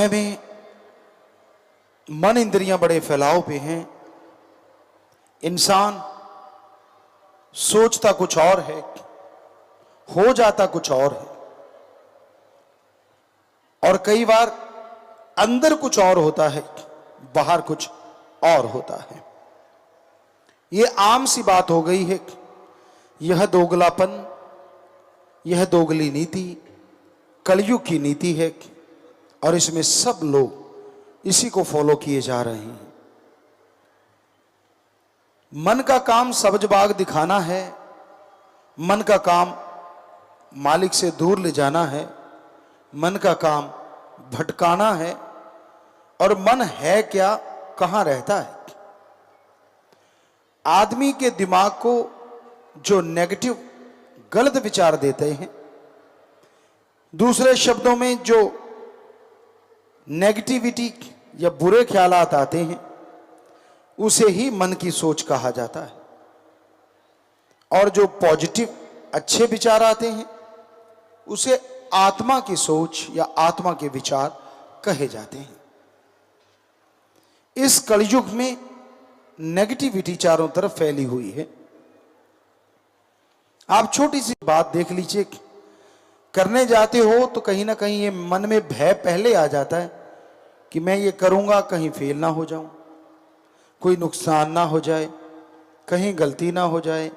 में मन इंद्रियां बड़े फैलाव पे हैं। इंसान सोचता कुछ और है, हो जाता कुछ और है, और कई बार अंदर कुछ और होता है, बाहर कुछ और होता है। ये आम सी बात हो गई है। यह दोगलापन, यह दोगली नीति कलयुग की नीति है, और इसमें सब लोग इसी को फॉलो किए जा रहे हैं। मन का काम सब्ज बाग दिखाना है, मन का काम मालिक से दूर ले जाना है, मन का काम भटकाना है। और मन है क्या, कहां रहता है? आदमी के दिमाग को जो नेगेटिव गलत विचार देते हैं, दूसरे शब्दों में जो नेगेटिविटी या बुरे ख्यालात आते हैं, उसे ही मन की सोच कहा जाता है। और जो पॉजिटिव अच्छे विचार आते हैं, उसे आत्मा की सोच या आत्मा के विचार कहे जाते हैं। इस कलयुग में नेगेटिविटी चारों तरफ फैली हुई है। आप छोटी सी बात देख लीजिए, करने जाते हो तो कहीं ना कहीं ये मन में भय पहले आ जाता है कि मैं ये करूंगा कहीं फेल ना हो जाऊं, कोई नुकसान ना हो जाए, कहीं गलती ना हो जाए,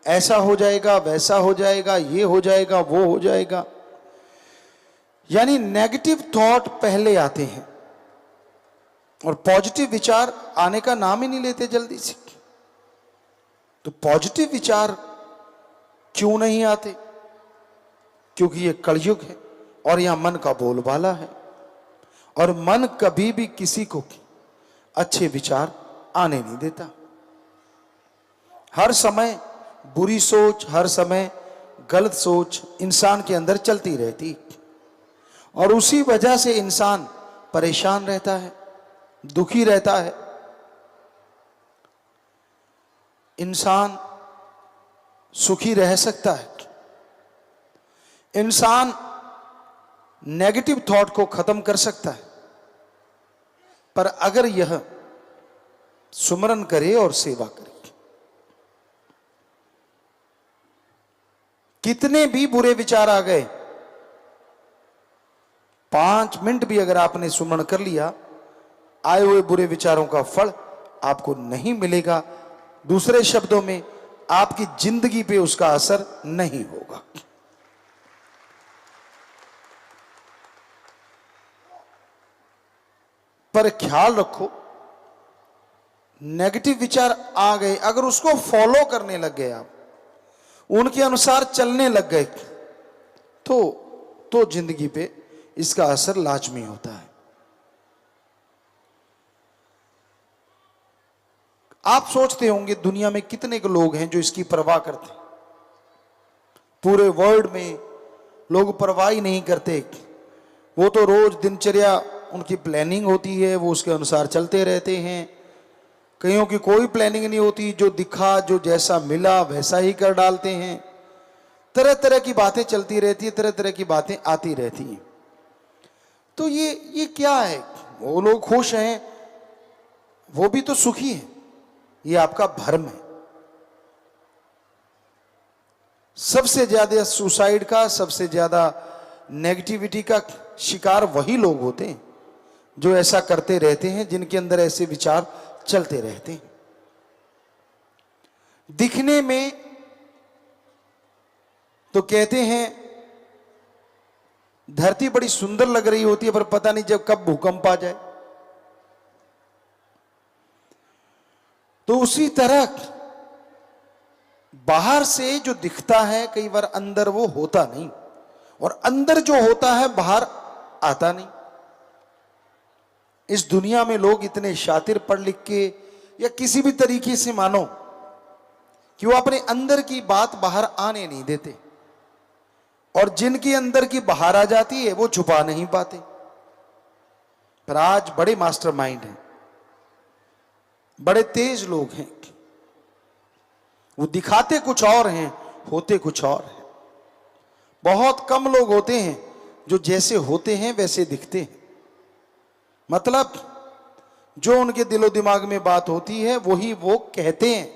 ऐसा हो जाएगा, वैसा हो जाएगा, ये हो जाएगा, वो हो जाएगा। यानी नेगेटिव थॉट पहले आते हैं और पॉजिटिव विचार आने का नाम ही नहीं लेते जल्दी से। तो पॉजिटिव विचार क्यों नहीं आते? क्योंकि ये कलयुग है और यहां मन का बोलबाला है, और मन कभी भी किसी को अच्छे विचार आने नहीं देता। हर समय बुरी सोच, हर समय गलत सोच इंसान के अंदर चलती रहती, और उसी वजह से इंसान परेशान रहता है, दुखी रहता है। इंसान सुखी रह सकता है, इंसान नेगेटिव थॉट को खत्म कर सकता है, पर अगर यह सुमरन करे और सेवा करे। कितने भी बुरे विचार आ गए, 5 मिनट भी अगर आपने सुमरण कर लिया, आए हुए बुरे विचारों का फल आपको नहीं मिलेगा। दूसरे शब्दों में, आपकी जिंदगी पे उसका असर नहीं होगा। पर ख्याल रखो, नेगेटिव विचार आ गए, अगर उसको फॉलो करने लग गए, आप उनके अनुसार चलने लग गए, तो जिंदगी पे इसका असर लाजमी होता है। आप सोचते होंगे दुनिया में कितने के लोग हैं जो इसकी परवाह करते हैं। पूरे वर्ल्ड में लोग परवाह ही नहीं करते। वो तो रोज दिनचर्या उनकी प्लानिंग होती है, वो उसके अनुसार चलते रहते हैं। कईयों की कोई प्लानिंग नहीं होती, जो दिखा, जो जैसा मिला वैसा ही कर डालते हैं। तरह तरह की बातें चलती रहती है, तरह तरह की बातें आती रहती हैं। तो ये क्या है? वो लोग खुश हैं, वो भी तो सुखी हैं। ये आपका भ्रम है। सबसे ज्यादा सुसाइड का, सबसे ज्यादा नेगेटिविटी का शिकार वही लोग होते हैं जो ऐसा करते रहते हैं, जिनके अंदर ऐसे विचार चलते रहते हैं। दिखने में तो कहते हैं धरती बड़ी सुंदर लग रही होती है, पर पता नहीं जब कब भूकंप आ जाए। तो उसी तरह बाहर से जो दिखता है, कई बार अंदर वो होता नहीं, और अंदर जो होता है बाहर आता नहीं। इस दुनिया में लोग इतने शातिर पढ़ लिख के या किसी भी तरीके से मानो कि वो अपने अंदर की बात बाहर आने नहीं देते, और जिनके अंदर की बाहर आ जाती है वो छुपा नहीं पाते। पर आज बड़े मास्टरमाइंड हैं, बड़े तेज लोग हैं, वो दिखाते कुछ और हैं, होते कुछ और हैं। बहुत कम लोग होते हैं जो जैसे होते हैं वैसे दिखते हैं। मतलब जो उनके दिलो दिमाग में बात होती है वही वो कहते हैं।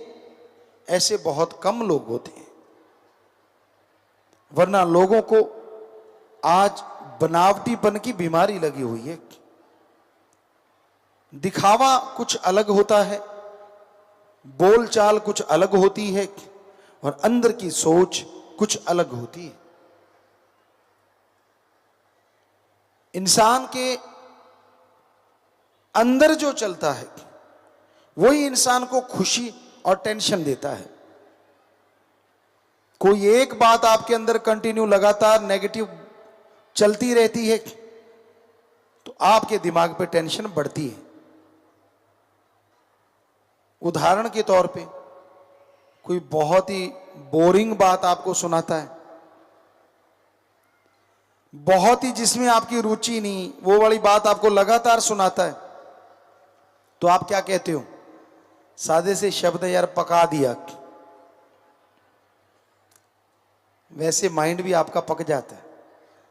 ऐसे बहुत कम लोग होते हैं, वरना लोगों को आज बनावटीपन की बीमारी लगी हुई है। दिखावा कुछ अलग होता है, बोलचाल कुछ अलग होती है और अंदर की सोच कुछ अलग होती है। इंसान के अंदर जो चलता है वही इंसान को खुशी और टेंशन देता है। कोई एक बात आपके अंदर कंटिन्यू लगातार नेगेटिव चलती रहती है तो आपके दिमाग पे टेंशन बढ़ती है। उदाहरण के तौर पे कोई बहुत ही बोरिंग बात आपको सुनाता है, बहुत ही जिसमें आपकी रुचि नहीं, वो वाली बात आपको लगातार सुनाता है, तो आप क्या कहते हो? सादे से शब्द यार पका दिया। वैसे माइंड भी आपका पक जाता है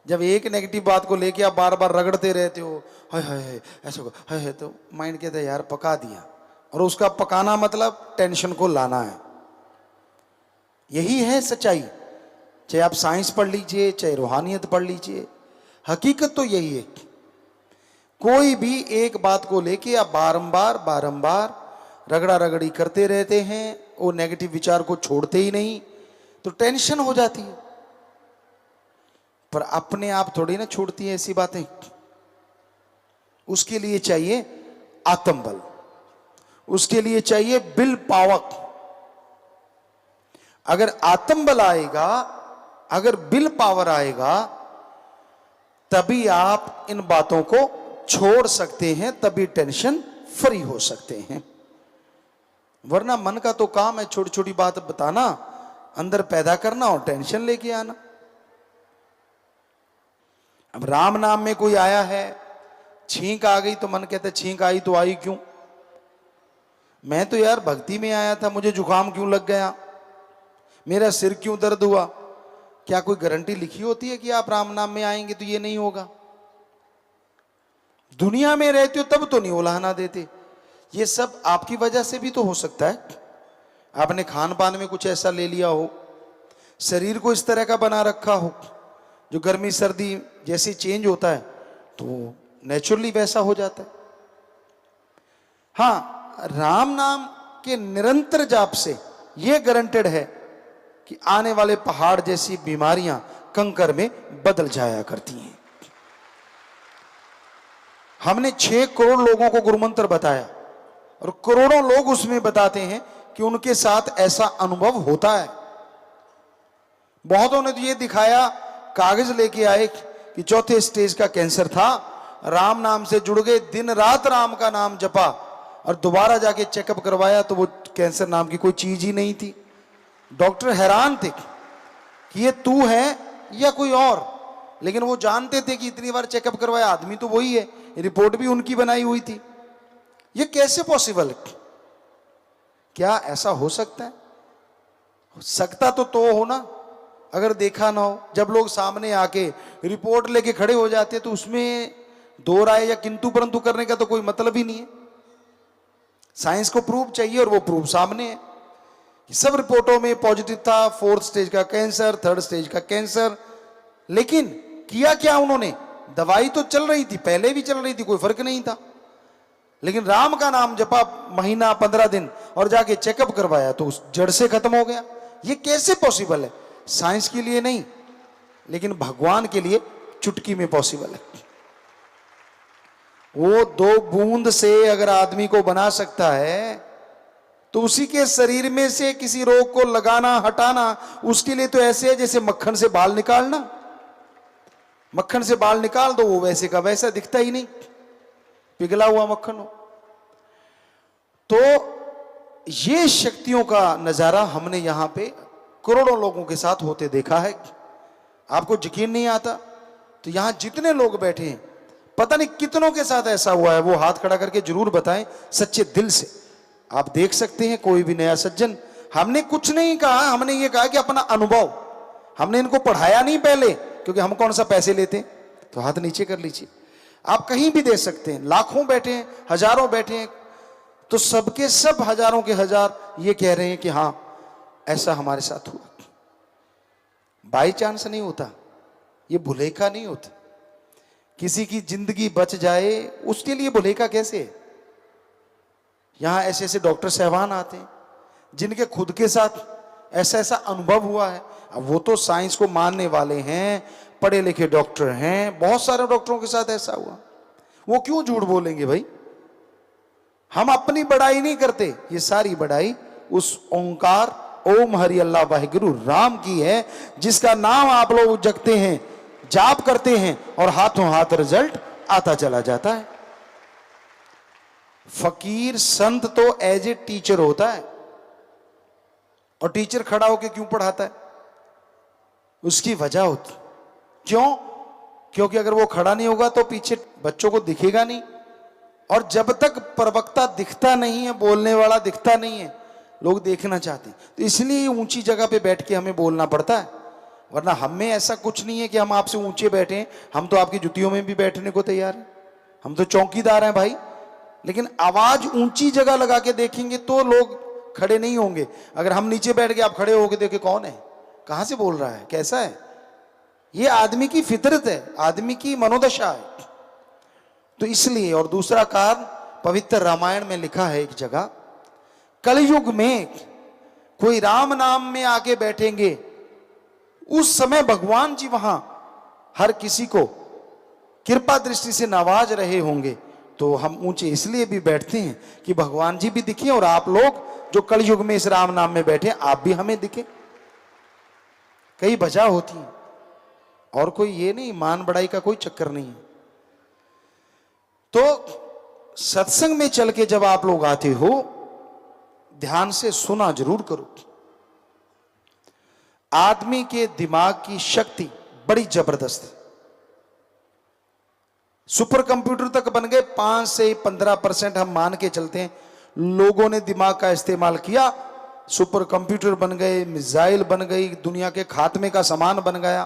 जब एक नेगेटिव बात को लेके आप बार बार रगड़ते रहते हो, हाय हाय ऐसा हाय, तो माइंड कहता है यार पका दिया। और उसका पकाना मतलब टेंशन को लाना है। यही है सच्चाई। चाहे आप साइंस पढ़ लीजिए, चाहे रूहानियत पढ़ लीजिए, हकीकत तो यही है। कोई भी एक बात को लेके आप बारंबार बारंबार रगड़ा रगड़ी करते रहते हैं, वो नेगेटिव विचार को छोड़ते ही नहीं, तो टेंशन हो जाती है। पर अपने आप थोड़ी ना छोड़ती है ऐसी बातें। उसके लिए चाहिए आत्मबल, उसके लिए चाहिए विल पावर। अगर आत्मबल आएगा, अगर विल पावर आएगा, तभी आप इन बातों को छोड़ सकते हैं, तभी टेंशन फ्री हो सकते हैं। वरना मन का तो काम है छोटी छोटी बात बताना, अंदर पैदा करना और टेंशन लेके आना। अब राम नाम में कोई आया है, छींक आ गई तो मन कहता है छींक आई तो आई क्यों? मैं तो यार भक्ति में आया था, मुझे जुकाम क्यों लग गया, मेरा सिर क्यों दर्द हुआ? क्या कोई गारंटी लिखी होती है कि आप राम नाम में आएंगे तो ये नहीं होगा? दुनिया में रहते हो तब तो नहीं उलाहना देते। ये सब आपकी वजह से भी तो हो सकता है। आपने खान पान में कुछ ऐसा ले लिया हो, शरीर को इस तरह का बना रखा हो, जो गर्मी सर्दी जैसे चेंज होता है तो नेचुरली वैसा हो जाता है। हाँ, राम नाम के निरंतर जाप से यह गारंटेड है कि आने वाले पहाड़ जैसी बीमारियां कंकर में बदल जाया करती हैं। हमने 6 करोड़ लोगों को गुरुमंत्र बताया और करोड़ों लोग उसमें बताते हैं कि उनके साथ ऐसा अनुभव होता है। बहुतों ने तो ये दिखाया, कागज लेके आए कि 4थे स्टेज का कैंसर था, राम नाम से जुड़ गए, दिन रात राम का नाम जपा और दोबारा जाके चेकअप करवाया तो वो कैंसर नाम की कोई चीज ही नहीं थी। डॉक्टर हैरान थे कि ये तू है या कोई और, लेकिन वो जानते थे कि इतनी बार चेकअप करवाया आदमी तो वही है, रिपोर्ट भी उनकी बनाई हुई थी। ये कैसे पॉसिबल है? क्या ऐसा हो सकता है? सकता तो हो ना, अगर देखा ना हो। जब लोग सामने आके रिपोर्ट लेके खड़े हो जाते तो उसमें दो राय या किंतु परंतु करने का तो कोई मतलब ही नहीं है। साइंस को प्रूफ चाहिए और वो प्रूफ सामने है। सब रिपोर्टों में पॉजिटिव था, 4th स्टेज का कैंसर, 3rd स्टेज का कैंसर। लेकिन किया क्या उन्होंने? दवाई तो चल रही थी, पहले भी चल रही थी, कोई फर्क नहीं था, लेकिन राम का नाम जपा महीना 15 दिन और जाके चेकअप करवाया तो उस जड़ से खत्म हो गया। ये कैसे पॉसिबल है? साइंस के लिए नहीं, लेकिन भगवान के लिए चुटकी में पॉसिबल है। वो 2 बूंद से अगर आदमी को बना सकता है तो उसी के शरीर में से किसी रोग को लगाना, हटाना, उसके लिए तो ऐसे है जैसे मक्खन से बाल निकालना। मक्खन से बाल निकाल दो, वो वैसे का वैसा दिखता ही नहीं, पिघला हुआ मक्खन हो। तो ये शक्तियों का नजारा हमने यहां पे करोड़ों लोगों के साथ होते देखा है। आपको यकीन नहीं आता तो यहां जितने लोग बैठे हैं, पता नहीं कितनों के साथ ऐसा हुआ है, वो हाथ खड़ा करके जरूर बताएं सच्चे दिल से। आप देख सकते हैं कोई भी नया सज्जन, हमने कुछ नहीं कहा, हमने ये कहा कि अपना अनुभव, हमने इनको पढ़ाया नहीं पहले, क्योंकि हम कौन सा पैसे लेते हैं। तो हाथ नीचे कर लीजिए। आप कहीं भी दे सकते हैं, लाखों बैठे हैं, हजारों बैठे हैं, तो सबके सब हजारों के हजार ये कह रहे हैं कि हां ऐसा हमारे साथ हुआ। बाई चांस नहीं होता, ये भुलेखा नहीं होता। किसी की जिंदगी बच जाए उसके लिए भुलेखा कैसे है? यहां ऐसे ऐसे डॉक्टर साहबान आते हैं जिनके खुद के साथ ऐसा ऐसा अनुभव हुआ है। अब वो तो साइंस को मानने वाले हैं, पढ़े लिखे डॉक्टर हैं, बहुत सारे डॉक्टरों के साथ ऐसा हुआ, वो क्यों झूठ बोलेंगे भाई? हम अपनी बड़ाई नहीं करते, ये सारी बड़ाई उस ओंकार ओम हरि अल्लाह वाहिगुरु राम की है, जिसका नाम आप लोग जगते हैं, जाप करते हैं और हाथों हाथ रिजल्ट आता चला जाता है। फकीर संत तो एज ए टीचर होता है, और टीचर खड़ा होकर क्यों पढ़ाता है? उसकी वजह होती, क्यों? क्योंकि अगर वो खड़ा नहीं होगा तो पीछे बच्चों को दिखेगा नहीं, और जब तक प्रवक्ता दिखता नहीं है, बोलने वाला दिखता नहीं है, लोग देखना चाहते हैं। तो इसलिए ऊंची जगह पे बैठ के हमें बोलना पड़ता है, वरना हमें ऐसा कुछ नहीं है कि हम आपसे ऊंचे बैठे हैं। हम तो आपकी जुतियों में भी बैठने को तैयार हैं, हम तो चौकीदार हैं भाई। लेकिन आवाज ऊंची जगह लगा के देखेंगे तो लोग खड़े नहीं होंगे। अगर हम नीचे बैठ के आप खड़े होके देखे कौन है, कहां से बोल रहा है, कैसा है, ये आदमी की फितरत है, आदमी की मनोदशा है। तो इसलिए, और दूसरा कारण पवित्र रामायण में लिखा है एक जगह, कलयुग में कोई राम नाम में आके बैठेंगे, उस समय भगवान जी वहां हर किसी को कृपा दृष्टि से नवाज रहे होंगे। तो हम ऊंचे इसलिए भी बैठते हैं कि भगवान जी भी दिखे, और आप लोग जो कलयुग में इस राम नाम में बैठे आप भी हमें दिखे। कई वजह होती है, और कोई ये नहीं, मान बढ़ाई का कोई चक्कर नहीं है। तो सत्संग में चल के जब आप लोग आते हो, ध्यान से सुना जरूर करो। आदमी के दिमाग की शक्ति बड़ी जबरदस्त है। सुपर कंप्यूटर तक बन गए, 5 से 15% हम मान के चलते हैं लोगों ने दिमाग का इस्तेमाल किया, सुपर कंप्यूटर बन गए, मिसाइल बन गई, दुनिया के खात्मे का सामान बन गया।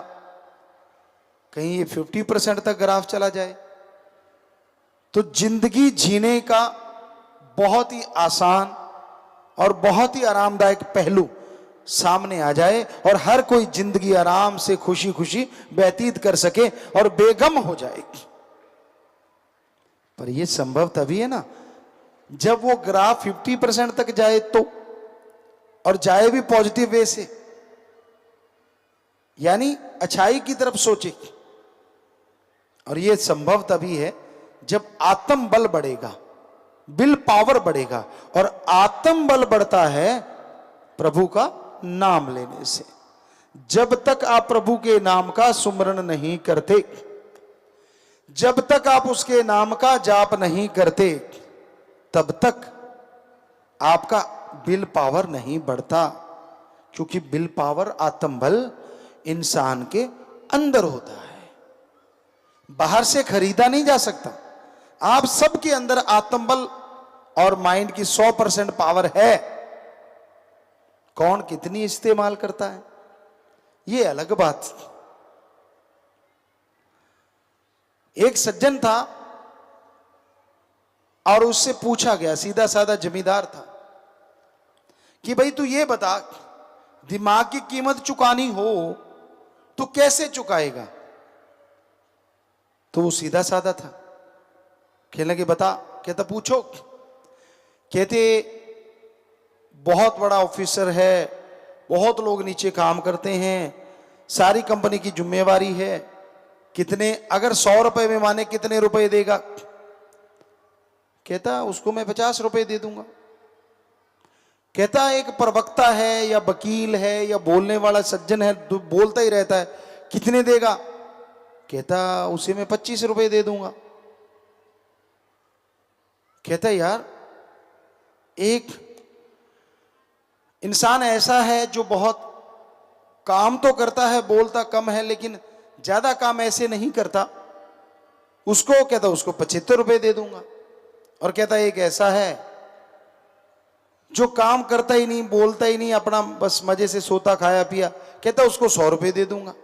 कहीं ये 50% तक ग्राफ चला जाए तो जिंदगी जीने का बहुत ही आसान और बहुत ही आरामदायक पहलू सामने आ जाए, और हर कोई जिंदगी आराम से खुशी खुशी व्यतीत कर सके और बेगम हो जाए। पर यह संभव तभी है ना जब वो ग्राफ 50% तक जाए तो, और जाए भी पॉजिटिव वे से, यानी अच्छाई की तरफ सोचे। और यह संभव तभी है जब आत्म बल बढ़ेगा, विल पावर बढ़ेगा, और आत्म बल बढ़ता है प्रभु का नाम लेने से। जब तक आप प्रभु के नाम का सुमरण नहीं करते, जब तक आप उसके नाम का जाप नहीं करते, तब तक आपका विल पावर नहीं बढ़ता, क्योंकि विल पावर आत्म बल इंसान के अंदर होता है, बाहर से खरीदा नहीं जा सकता। आप सबके अंदर आत्म बल और माइंड की 100% पावर है, कौन कितनी इस्तेमाल करता है ये अलग बात। एक सज्जन था और उससे पूछा गया, सीधा साधा जमींदार था, कि भाई तू ये बता, दिमाग की कीमत चुकानी हो तो कैसे चुकाएगा? तो वो सीधा साधा था, कहने लगे बता। कहता पूछो। कहते बहुत बड़ा ऑफिसर है, बहुत लोग नीचे काम करते हैं, सारी कंपनी की जिम्मेवारी है, कितने, अगर 100 रुपए में माने कितने रुपए देगा? कहता उसको मैं 50 रुपए दे दूंगा। कहता एक प्रवक्ता है या वकील है या बोलने वाला सज्जन है, बोलता ही रहता है, कितने देगा? कहता उसे मैं 25 रुपए दे दूंगा। कहता यार एक इंसान ऐसा है जो बहुत काम तो करता है, बोलता कम है, लेकिन ज्यादा काम ऐसे नहीं करता, उसको, कहता उसको 75 रुपए दे दूंगा। और कहता एक ऐसा है जो काम करता ही नहीं, बोलता ही नहीं, अपना बस मजे से सोता खाया पिया, कहता उसको 100 रुपए दे दूंगा।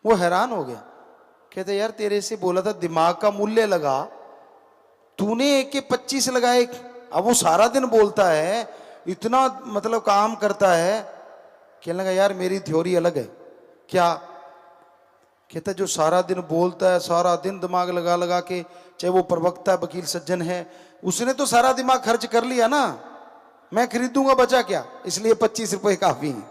वो हैरान हो गया, कहते यार तेरे से बोला था दिमाग का मूल्य लगा, तूने 1 के 25 लगाए। अब वो सारा दिन बोलता है, इतना मतलब काम करता है। कहने लगा यार मेरी थ्योरी अलग है। क्या? कहता जो सारा दिन बोलता है, सारा दिन दिमाग लगा लगा के, चाहे वो प्रवक्ता वकील सज्जन है, उसने तो सारा दिमाग खर्च कर लिया ना, मैं खरीदूंगा बचा क्या, इसलिए 25 रुपए काफी है।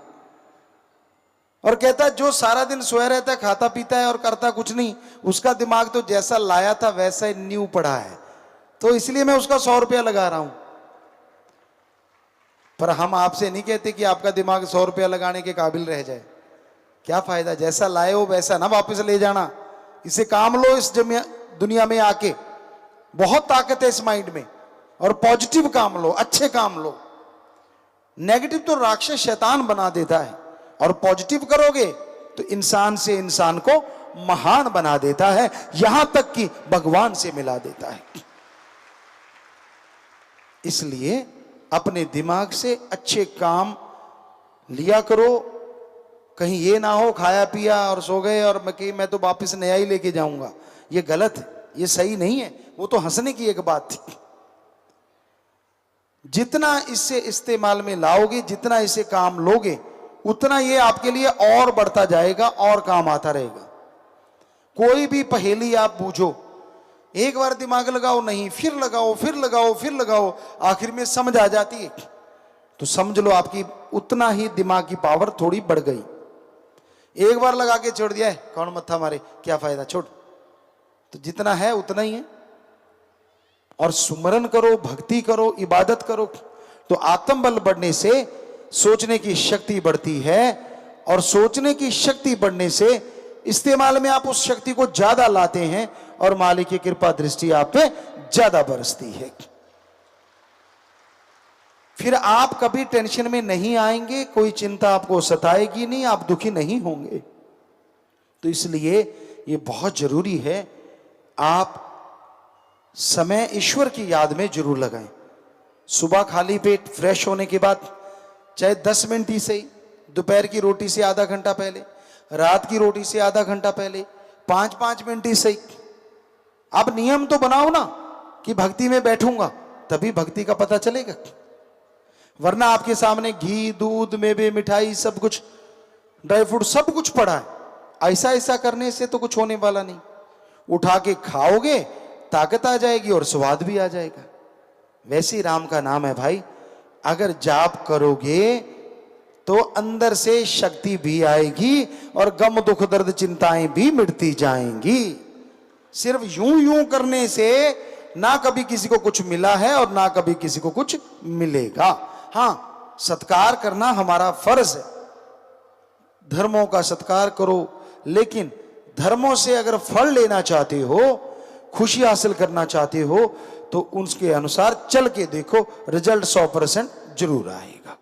और कहता जो सारा दिन सोया रहता है, खाता पीता है और करता कुछ नहीं, उसका दिमाग तो जैसा लाया था वैसा ही न्यू पड़ा है, तो इसलिए मैं उसका 100 रुपया लगा रहा हूं। पर हम आपसे नहीं कहते कि आपका दिमाग 100 रुपया लगाने के काबिल रह जाए। क्या फायदा, जैसा लाए हो वैसा ना वापस ले जाना। इसे काम लो, इस दुनिया में आके बहुत ताकत है इस माइंड में, और पॉजिटिव काम लो, अच्छे काम लो। नेगेटिव तो राक्षस शैतान बना देता है, और पॉजिटिव करोगे तो इंसान से इंसान को महान बना देता है, यहां तक कि भगवान से मिला देता है। इसलिए अपने दिमाग से अच्छे काम लिया करो। कहीं ये ना हो खाया पिया और सो गए और मैं तो वापस नया ही लेके जाऊंगा, ये गलत है, ये सही नहीं है। वो तो हंसने की एक बात थी। जितना इससे इस्तेमाल में लाओगे, जितना इसे काम लोगे, उतना ये आपके लिए और बढ़ता जाएगा और काम आता रहेगा। कोई भी पहेली आप बूझो, एक बार दिमाग लगाओ नहीं, फिर लगाओ, फिर लगाओ, फिर लगाओ, आखिर में समझ आ जाती है, तो समझ लो आपकी उतना ही दिमाग की पावर थोड़ी बढ़ गई। एक बार लगा के छोड़ दिया है, कौन मत्था मारे, क्या फायदा, छोड़। तो जितना है उतना ही है। और सुमरन करो, भक्ति करो, इबादत करो, तो आत्मबल बढ़ने से सोचने की शक्ति बढ़ती है, और सोचने की शक्ति बढ़ने से इस्तेमाल में आप उस शक्ति को ज्यादा लाते हैं, और मालिक की कृपा दृष्टि आप पे ज्यादा बरसती है। फिर आप कभी टेंशन में नहीं आएंगे, कोई चिंता आपको सताएगी नहीं, आप दुखी नहीं होंगे। तो इसलिए ये बहुत जरूरी है, आप समय ईश्वर की याद में जरूर लगाएं। सुबह खाली पेट फ्रेश होने के बाद, चाहे 10 मिनट ही सही, दोपहर की रोटी से आधा घंटा पहले, रात की रोटी से आधा घंटा पहले, 5-5 मिनट ही सही। आप नियम तो बनाओ ना कि भक्ति में बैठूंगा, तभी भक्ति का पता चलेगा। वरना आपके सामने घी, दूध, मेवे, मिठाई, सब कुछ, ड्राई फ्रूट सब कुछ पड़ा है, ऐसा ऐसा करने से तो कुछ होने वाला नहीं। उठा के खाओगे, ताकत आ जाएगी और स्वाद भी आ जाएगा। वैसे ही राम का नाम है भाई, अगर जाप करोगे तो अंदर से शक्ति भी आएगी, और गम दुख दर्द चिंताएं भी मिटती जाएंगी। सिर्फ यूं यूं करने से ना कभी किसी को कुछ मिला है और ना कभी किसी को कुछ मिलेगा। हाँ, सत्कार करना हमारा फर्ज है, धर्मों का सत्कार करो, लेकिन धर्मों से अगर फल लेना चाहते हो, खुशी हासिल करना चाहते हो, तो उसके अनुसार चल के देखो, रिजल्ट 100% जरूर आएगा।